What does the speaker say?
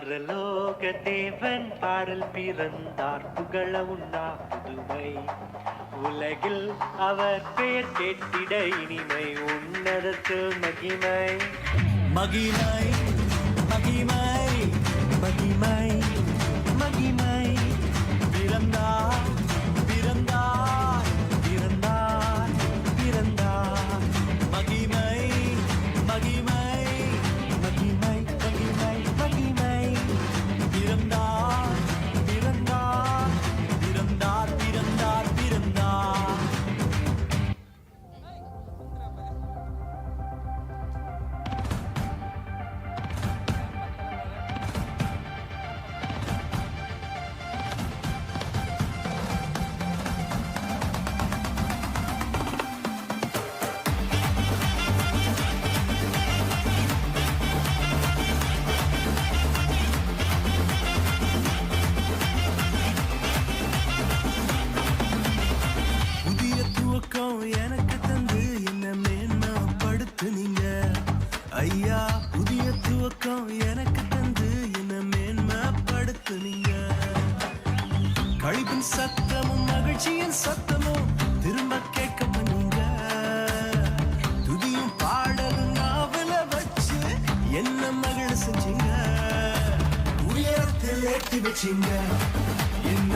பரலோக தேவன் பாடல் பிறந்தார் புகழ உண்ணா புதுமை உலகில் அவர் பெயர் கேட்டிட இனிமை உன்னதத்தில் மகிமை மகிமை மகிமை மகிமை மகிமை பிறந்தார் பிறந்தார் பிறந்தார் பிறந்தார் மகிமை மகிமை மகிமை மகிமை மகிமை பிறந்தார் பிறந்தார் பிறந்தார் பிறந்தார் பிறந்தார் எனக்கு தந்து என்ன மேன்மைப்படுத்துனீங்க ஐயா. புதிய துவக்கம் எனக்கு தந்து என்ன மேன்மைப்படுத்துனீங்க. கழிப்பின் சத்தமும் மகிழ்ச்சியின் சத்தமும் திரும்ப கேட்க பண்ணீங்க. துதியும் பாடலும் நாவல வச்சு என்ன மகிழ செஞ்சீங்க. உயரத்தில் ஏற்றி வச்சீங்க என்ன